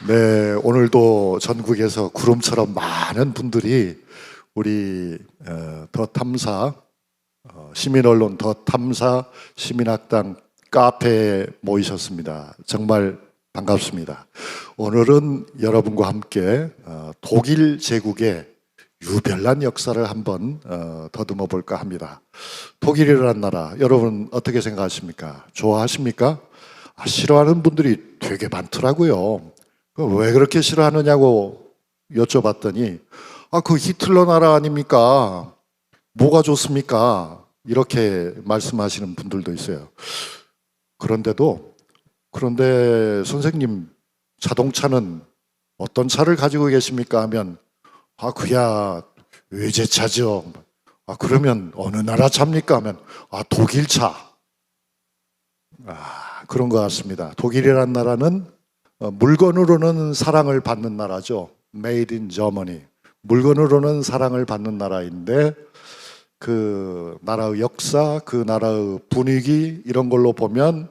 네, 오늘도 전국에서 구름처럼 많은 분들이 우리 더 탐사 시민언론 더 탐사 시민학당 카페에 모이셨습니다. 정말 반갑습니다. 오늘은 여러분과 함께 독일 제국의 유별난 역사를 한번 더듬어 볼까 합니다. 독일이라는 나라, 여러분 어떻게 생각하십니까? 좋아하십니까? 싫어하는 분들이 되게 많더라고요. 왜 그렇게 싫어하느냐고 여쭤봤더니 그 히틀러 나라 아닙니까? 뭐가 좋습니까? 이렇게 말씀하시는 분들도 있어요. 그런데 선생님, 자동차는 어떤 차를 가지고 계십니까? 하면 그야 외제차죠. 그러면 어느 나라 차입니까? 하면 독일 차. 그런 것 같습니다. 독일이라는 나라는 물건으로는 사랑을 받는 나라죠. Made in Germany. 물건으로는 사랑을 받는 나라인데 그 나라의 역사, 그 나라의 분위기 이런 걸로 보면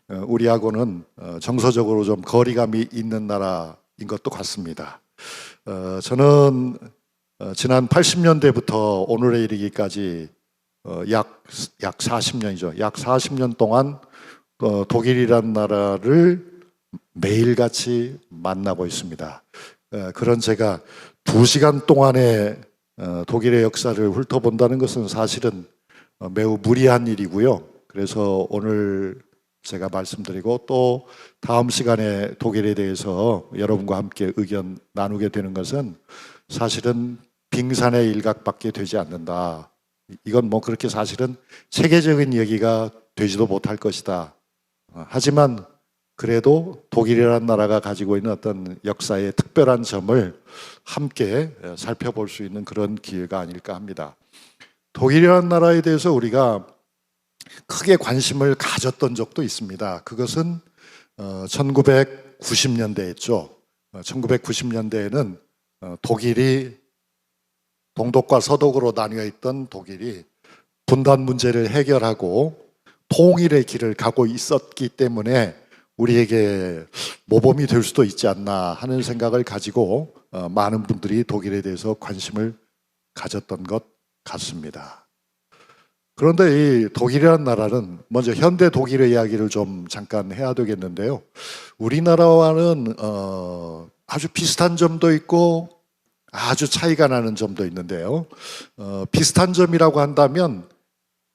우리하고는 정서적으로 좀 거리감이 있는 나라인 것도 같습니다. 저는 지난 80년대부터 오늘에 이르기까지 약 40년이죠. 약 40년 동안 독일이란 나라를 매일같이 만나고 있습니다. 그런 제가 2시간 동안에 독일의 역사를 훑어본다는 것은 사실은 매우 무리한 일이고요. 그래서 오늘 제가 말씀드리고 또 다음 시간에 독일에 대해서 여러분과 함께 의견 나누게 되는 것은 사실은 빙산의 일각밖에 되지 않는다. 이건 뭐 그렇게 사실은 세계적인 얘기가 되지도 못할 것이다. 하지만 그래도 독일이라는 나라가 가지고 있는 어떤 역사의 특별한 점을 함께 살펴볼 수 있는 그런 기회가 아닐까 합니다. 독일이라는 나라에 대해서 우리가 크게 관심을 가졌던 적도 있습니다. 그것은 1990년대였죠. 1990년대에는 독일이 동독과 서독으로 나뉘어 있던 독일이 분단 문제를 해결하고 통일의 길을 가고 있었기 때문에 우리에게 모범이 될 수도 있지 않나 하는 생각을 가지고 많은 분들이 독일에 대해서 관심을 가졌던 것 같습니다. 그런데 이 독일이라는 나라는 먼저 현대 독일의 이야기를 좀 잠깐 해야 되겠는데요. 우리나라와는 아주 비슷한 점도 있고 아주 차이가 나는 점도 있는데요. 비슷한 점이라고 한다면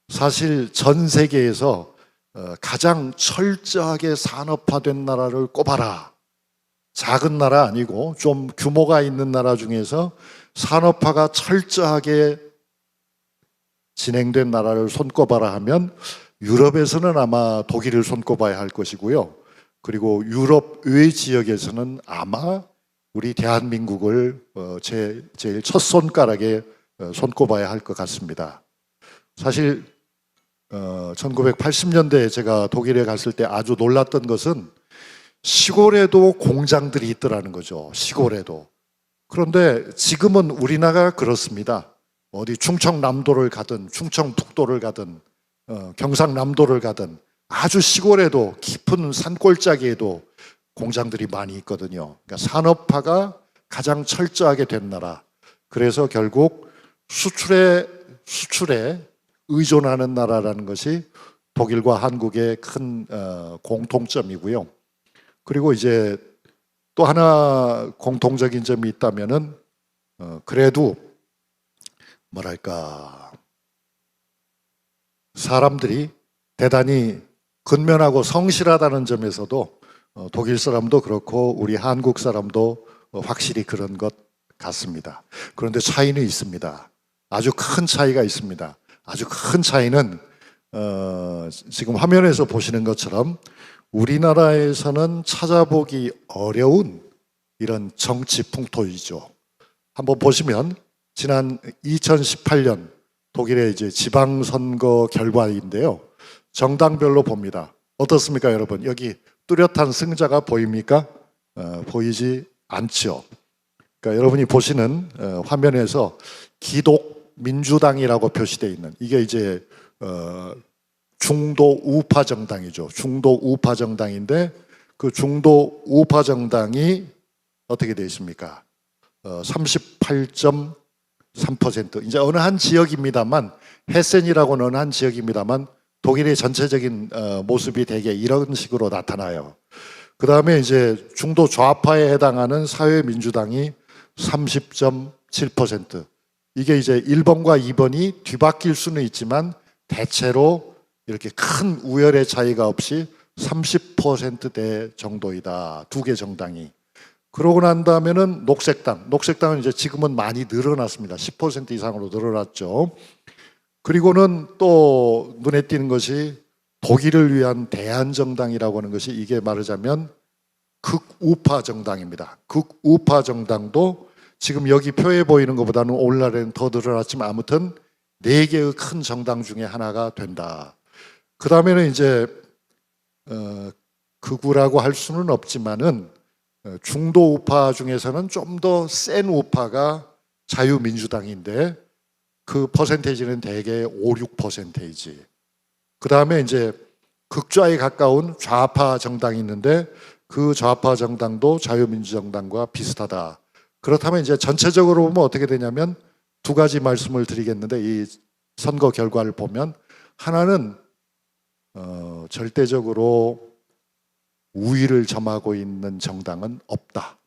사실 전 세계에서 가장 철저하게 산업화된 나라를 꼽아라. 작은 나라 아니고 좀 규모가 있는 나라 중에서 산업화가 철저하게 진행된 나라를 손꼽아라 하면 유럽에서는 아마 독일을 손꼽아야 할 것이고요. 그리고 유럽 외 지역에서는 아마 우리 대한민국을 제일 첫 손가락에 손꼽아야 할 것 같습니다. 사실 1980년대에 제가 독일에 갔을 때 아주 놀랐던 것은 시골에도 공장들이 있더라는 거죠. 시골에도. 그런데 지금은 우리나라가 그렇습니다. 어디 충청남도를 가든 충청북도를 가든 경상남도를 가든 아주 시골에도 깊은 산골짜기에도 공장들이 많이 있거든요. 그러니까 산업화가 가장 철저하게 된 나라. 그래서 결국 수출에 의존하는 나라라는 것이 독일과 한국의 큰 공통점이고요. 그리고 이제 또 하나 공통적인 점이 있다면은 그래도 뭐랄까 사람들이 대단히 근면하고 성실하다는 점에서도 독일 사람도 그렇고 우리 한국 사람도 확실히 그런 것 같습니다. 그런데 차이는 있습니다. 아주 큰 차이가 있습니다. 아주 큰 차이는 지금 화면에서 보시는 것처럼 우리나라에서는 찾아보기 어려운 이런 정치 풍토이죠. 한번 보시면 지난 2018년 독일의 이제 지방선거 결과인데요. 정당별로 봅니다. 어떻습니까, 여러분? 여기 뚜렷한 승자가 보입니까? 보이지 않죠. 그러니까 여러분이 보시는 화면에서 기독민주당이라고 표시되어 있는 이게 이제 중도 우파 정당이죠. 중도 우파 정당인데 그 중도 우파 정당이 어떻게 되어 있습니까? 38.3%. 이제 어느 한 지역입니다만, 헤센이라고는 어느 한 지역입니다만 독일의 전체적인 모습이 대개 이런 식으로 나타나요. 그 다음에 이제 중도 좌파에 해당하는 사회민주당이 30.7%. 이게 이제 1번과 2번이 뒤바뀔 수는 있지만 대체로 이렇게 큰 우열의 차이가 없이 30%대 정도이다. 두 개 정당이. 그러고 난 다음에는 녹색당. 녹색당은 이제 지금은 많이 늘어났습니다. 10% 이상으로 늘어났죠. 그리고는 또 눈에 띄는 것이 독일을 위한 대한정당이라고 하는 것이, 이게 말하자면 극우파 정당입니다. 극우파 정당도 지금 여기 표에 보이는 것보다는 오늘날에는 더 늘어났지만 아무튼 4개의 큰 정당 중에 하나가 된다. 그 다음에는 이제 극우라고 할 수는 없지만은 중도 우파 중에서는 좀 더 센 우파가 자유민주당인데 그 퍼센테이지는 대개 5, 6%이지. 그 다음에 이제 극좌에 가까운 좌파 정당이 있는데 그 좌파 정당도 자유민주정당과 비슷하다. 그렇다면 이제 전체적으로 보면 어떻게 되냐면 두 가지 말씀을 드리겠는데, 이 선거 결과를 보면 하나는 절대적으로 우위를 점하고 있는 정당은 없다.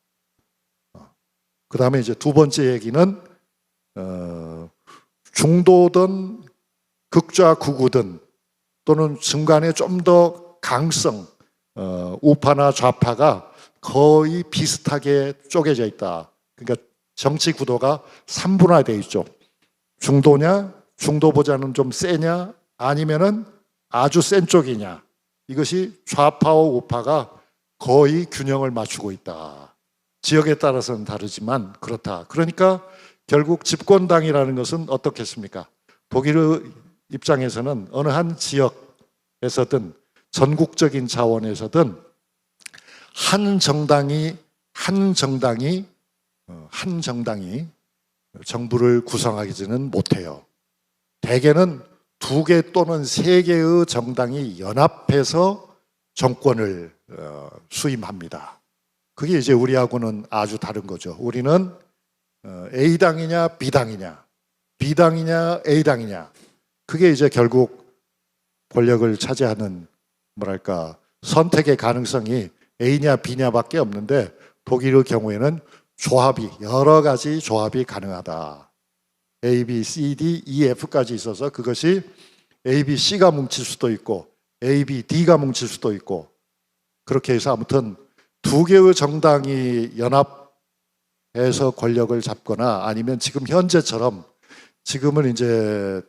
그 다음에 이제 두 번째 얘기는 중도든 극좌 극우든 또는 중간에 좀 더 강성 우파나 좌파가 거의 비슷하게 쪼개져 있다. 그러니까 정치 구도가 3분화되어 있죠. 중도냐, 중도보다는 좀 세냐, 아니면은 아주 센 쪽이냐. 이것이 좌파와 우파가 거의 균형을 맞추고 있다. 지역에 따라서는 다르지만 그렇다. 그러니까 결국 집권당이라는 것은 어떻겠습니까? 독일의 입장에서는 어느 한 지역에서든 전국적인 차원에서든 한 정당이 정부를 구성하지는 못해요. 대개는 2개 또는 3개의 정당이 연합해서 정권을 수임합니다. 그게 이제 우리하고는 아주 다른 거죠. 우리는 A당이냐 B당이냐, B당이냐 A당이냐, 그게 이제 결국 권력을 차지하는 뭐랄까 선택의 가능성이 A냐 B냐밖에 없는데, 독일의 경우에는 조합이, 여러 가지 조합이 가능하다. A, B, C, D, E, F까지 있어서 그것이 A, B, C가 뭉칠 수도 있고 A, B, D가 뭉칠 수도 있고, 그렇게 해서 아무튼 2개의 정당이 연합해서 권력을 잡거나, 아니면 지금 현재처럼, 지금은 이제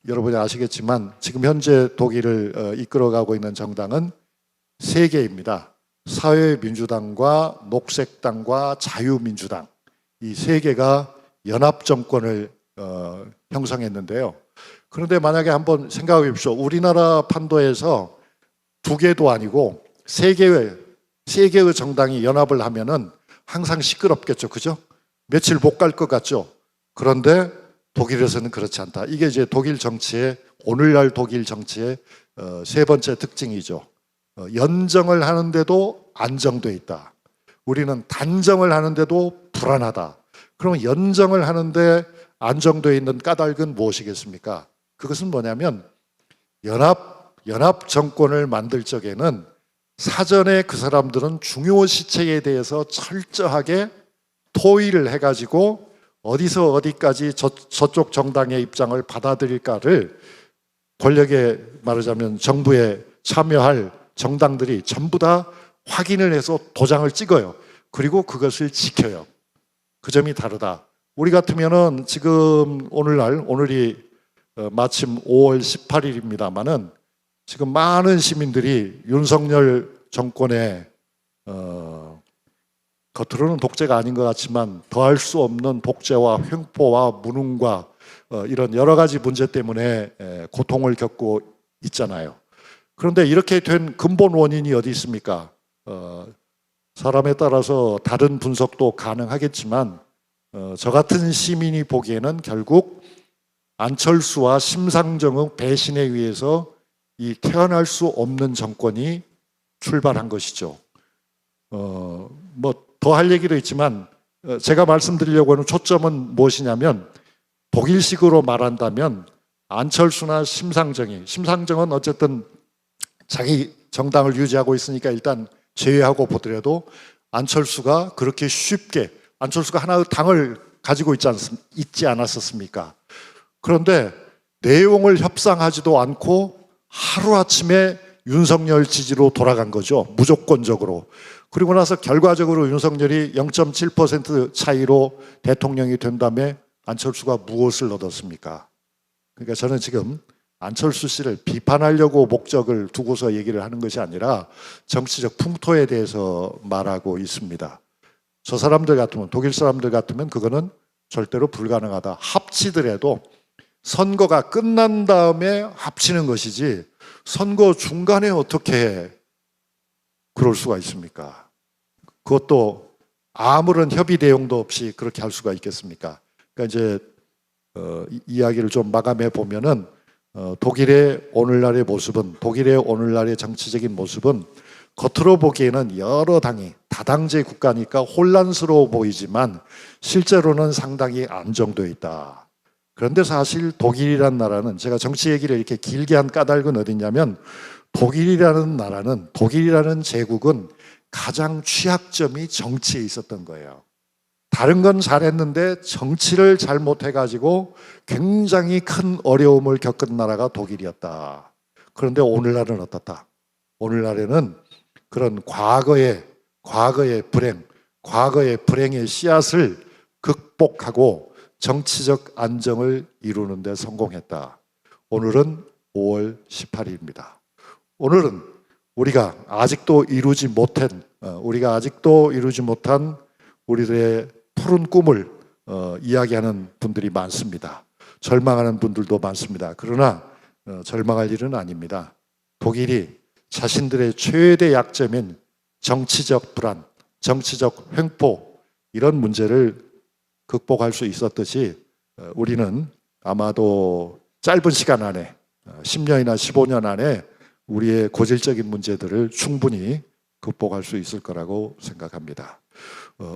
여러분이 아시겠지만 지금 현재 독일을 이끌어가고 있는 정당은 3개입니다. 사회민주당과 녹색당과 자유민주당, 이 3개가 연합정권을 형성했는데요. 그런데 만약에 한번 생각해 보십시오. 우리나라 판도에서 2개도 아니고 3개의 정당이 연합을 하면은 항상 시끄럽겠죠. 그죠? 며칠 못 갈 것 같죠? 그런데 독일에서는 그렇지 않다. 이게 이제 독일 정치의, 오늘날 독일 정치의 3번째 특징이죠. 연정을 하는데도 안정돼 있다. 우리는 단정을 하는데도 불안하다. 그럼 연정을 하는데 안정돼 있는 까닭은 무엇이겠습니까? 그것은 뭐냐면 연합 정권을 만들 적에는 사전에 그 사람들은 중요 시책에 대해서 철저하게 토의를 해가지고 어디서 어디까지 저쪽 정당의 입장을 받아들일까를 권력에, 말하자면 정부에 참여할 정당들이 전부 다 확인을 해서 도장을 찍어요. 그리고 그것을 지켜요. 그 점이 다르다. 우리 같으면은 지금 오늘이 마침 5월 18일입니다만은 지금 많은 시민들이 윤석열 정권의 겉으로는 독재가 아닌 것 같지만 더할 수 없는 독재와 횡포와 무능과 이런 여러 가지 문제 때문에 고통을 겪고 있잖아요. 그런데 이렇게 된 근본 원인이 어디 있습니까? 사람에 따라서 다른 분석도 가능하겠지만 저 같은 시민이 보기에는 결국 안철수와 심상정의 배신에 의해서 이 태어날 수 없는 정권이 출발한 것이죠. 뭐 더 할 얘기도 있지만 제가 말씀드리려고 하는 초점은 무엇이냐면 독일식으로 말한다면 안철수나 심상정은 어쨌든 자기 정당을 유지하고 있으니까 일단 제외하고 보더라도 안철수가 그렇게 쉽게 안철수가 하나의 당을 가지고 있지 않았었습니까? 그런데 내용을 협상하지도 않고 하루아침에 윤석열 지지로 돌아간 거죠. 무조건적으로. 그리고 나서 결과적으로 윤석열이 0.7% 차이로 대통령이 된 다음에 안철수가 무엇을 얻었습니까? 그러니까 저는 지금 안철수 씨를 비판하려고 목적을 두고서 얘기를 하는 것이 아니라 정치적 풍토에 대해서 말하고 있습니다. 저 사람들 같으면, 독일 사람들 같으면 그거는 절대로 불가능하다. 합치더라도 선거가 끝난 다음에 합치는 것이지 선거 중간에 어떻게 그럴 수가 있습니까? 그것도 아무런 협의 내용도 없이 그렇게 할 수가 있겠습니까? 그러니까 이제 이야기를 좀 마감해 보면은 독일의 오늘날의 모습은, 독일의 오늘날의 정치적인 모습은 겉으로 보기에는 여러 당이 다당제 국가니까 혼란스러워 보이지만 실제로는 상당히 안정되어 있다. 그런데 사실 독일이란 나라는, 제가 정치 얘기를 이렇게 길게 한 까닭은 어디냐면 독일이라는 나라는, 독일이라는 제국은 가장 취약점이 정치에 있었던 거예요. 다른 건 잘했는데 정치를 잘못해가지고 굉장히 큰 어려움을 겪은 나라가 독일이었다. 그런데 오늘날은 어떻다? 오늘날에는 그런 과거의 불행의 씨앗을 극복하고 정치적 안정을 이루는 데 성공했다. 오늘은 5월 18일입니다. 오늘은 우리가 아직도 이루지 못한 우리들의 푸른 꿈을 이야기하는 분들이 많습니다. 절망하는 분들도 많습니다. 그러나 절망할 일은 아닙니다. 독일이 자신들의 최대 약점인 정치적 불안, 정치적 횡포, 이런 문제를 극복할 수 있었듯이 우리는 아마도 짧은 시간 안에 10년이나 15년 안에 우리의 고질적인 문제들을 충분히 극복할 수 있을 거라고 생각합니다.